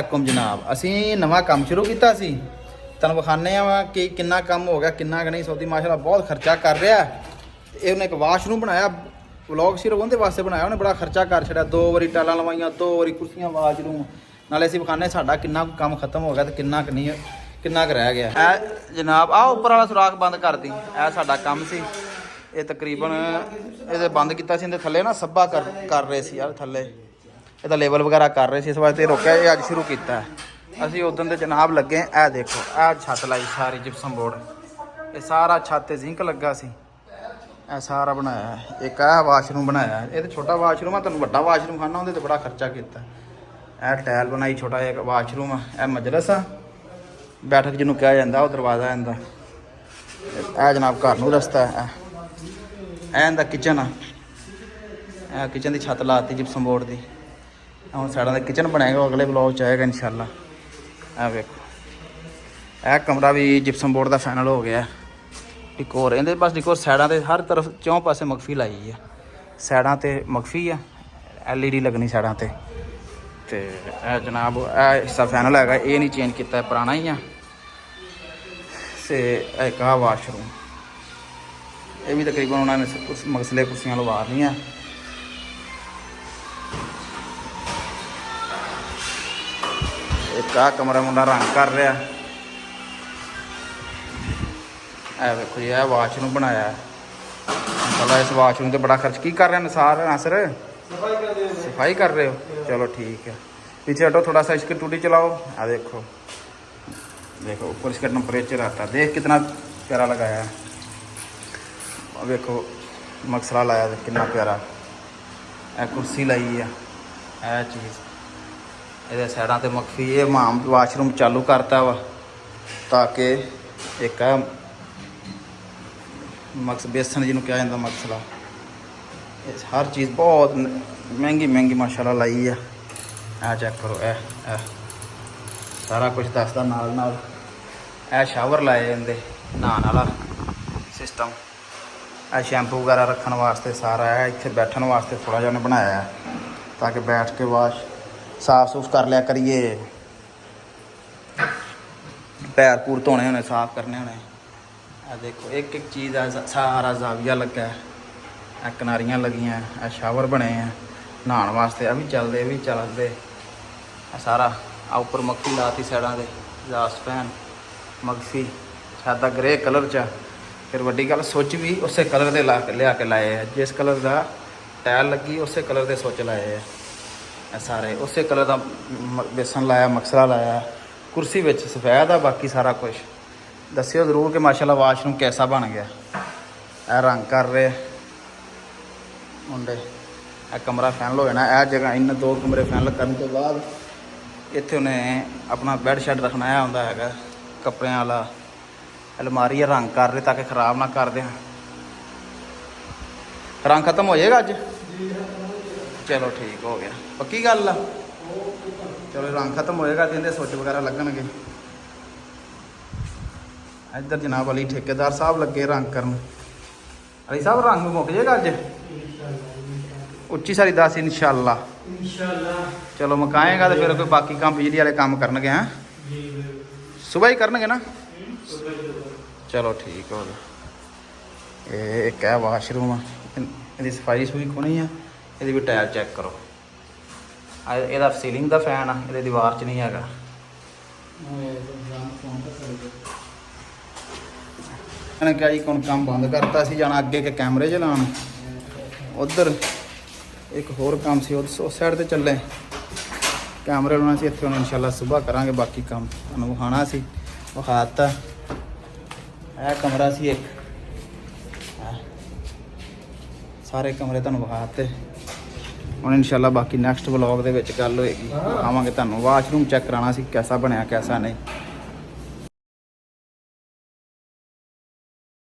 वालेकुम जनाब, असी नवा काम शुरू किया सी तुहानूं विखाने कि किन्ना काम हो गया किन्ना कि नहीं। सौदी माशाअल्लाह बहुत खर्चा कर रहा है। ये उन्हें एक वाशरूम बनाया, व्लॉग सिर्फ उनके वास्ते बनाया, उन्हें बड़ा खर्चा कर छड़ा। 2 बारी टाइलां लवाइयां, 2 बारी कुर्सियां, वाशरूम नाले असीं विखाने साडा किन्ना काम खत्म हो गया तो किन्ना कि नहीं, किन्ना क रह गया। ए जनाब आ उपर वाला सुराख बंद कर दी, ए साडा काम सी। ये तकरीबन ये बंद किया सी, थल्ले ना सब्बा कर रहे सी यार, थल्ले ਇਹਦਾ लेवल वगैरह कर रहे थे, इस वास्ते रोका ये अज शुरू किया। असी उदन तो जनाब लगे ए देखो ए छत लाई सारी जिप्सम बोर्ड, ये सारा छत जिंक लगा सी, ए सारा बनाया है। एक आ वाशरूम बनाया है, ये तो छोटा वाशरूम है, तुहानूं वड्डा वाशरूम खाना उहदे ते बड़ा खर्चा किया। ए टाइल बनाई, छोटा एक वाशरूम है, ए मजलस आ बैठक जिन्हों कहा जाता, वो दरवाजा इनका। ए जनाब घर नूं रस्ता है, ए इनका किचन आ, ए किचन की छत लाती जिप्सम बोर्ड की। हम साइडा का किचन बनाएगा, अगले ब्लॉग च आएगा इंशाल्लाह। ए वेखो ए कमरा भी जिप्सम बोर्ड का फाइनल हो गया। डिकोर इहदे बस डिकोर साइडा ते हर तरफ चौं पासे मखफी लाई है, साइडा ते मखफी है, LED लगनी साइडा ते। ए जनाब ए हिस्सा फाइनल है, ये नहीं चेंज किया, पुराना ही है। ते एक आ वाशरूम, ये भी तकरीबन उन्होंने मसले कुर्सियाँ लवा ली। एक आ कमरा मुंडा रंग कर रहा है। देखो ये वाशरूम बनाया है, चलो इस वाशरूम से बड़ा खर्च की कर रहे हैं नासर, सफाई कर रहे हो, चलो ठीक है। पीछे हटो थोड़ा सा, इसकी टूटी चलाओ। आ देखो देखो ऊपर इसका टेम्परेचर आता है, देख कितना प्यारा लगाया है। देखो मकसला लाया कितना प्यारा, कुर्सी लाई है, यह चीज़ ये साइडा तो मखफी। ये माम वाशरूम चालू करता वा ताकि एक मक्स बेसन जिन्होंने कहा जाता मकसला, हर चीज़ बहुत महंगी माशाल्लाह लाई है। ए चेक करो, ए सारा कुछ दसदा नाल नाल। ए शावर लाए इनके नहाने वाला सिस्टम, ए शैंपू वगैरह रखने वास्ते सारा है। इत्थे बैठने वास्ते थोड़ा जिहा बनाया है ताकि बैठ के वाश साफ सूफ कर लिया करिए, पैर पूर धोने होने, साफ करने होने। देखो एक एक चीज़ है, सारा जाविया लगा है, किनारियाँ लगियाँ, शावर बने हैं नहाने वास्ते, अभी चलते भी चलते। सारा उपर मक्खी लाती साइडा से, एग्जास्ट फैन मक्खी, सादा ग्रे कलर च। फिर वड्डी गल सुच भी उस कलर के लिया के लाए है, जिस कलर का टाइल लगी उस कलर के सुच लाए है। सारे उस कलर का बेसन लाया, मकसला लाया, कुर्सी विच सफेद है, बाकी सारा कुछ। दस्सियो जरूर कि माशाल्लाह वाशरूम कैसा बन गया। ए रंग कर रहे मुंडे, ए कमरा फाइनल हो जाना। यह जगह इन 2 कमरे फाइनल करने के बाद इत्थे उन्हें अपना बैड शैड रखना आंदा है, कपड़े वाला। अलमारी रंग कर रहे ताकि खराब ना कर दें। रंग खत्म हो जाएगा अज, चलो ठीक हो गया, पक्की गल आ। चलो रंग खत्म होएगा तो इनके सुच वगैरह लगनगे। इधर जनाब अली ठेकेदार साहब लगे रंग करन। अली साहब रंग मुक जाएगा अज, उच्ची सारी दस इंशाल्लाह। चलो मकाएगा तो फिर कोई बाकी काम बिजली वाले काम करनगे। हैं सुबह ही करनगे ना, चलो ठीक हो गया। ये एक है वाशरूम, इसकी सफाई सफुई खोनी है। ये भी टायर चेक करो, यदा सीलिंग का फैन आ, ये दीवार च नहीं है। मैंने क्या जी कौन काम बंद करता सी, जाना अगे के कैमरे चलान। उधर एक होर काम सी, उस साइड ते चले कैमरे लाना सी। इत्थे इंशाल्लाह सुबह करांगे बाकी काम, तुहानूं विखाना सी, विखाता। यह कमरा सी एक, सारे कमरे तुहानूं विखाते। ਹੁਣ इंशाल्लाह बाकी नैक्सट व्लॉग ਦੇ ਵਿੱਚ ਗੱਲ ਹੋਏਗੀ, ਆਵਾਂਗੇ ਤੁਹਾਨੂੰ। वाशरूम चेक कराना सी कैसा बनया कैसा नहीं।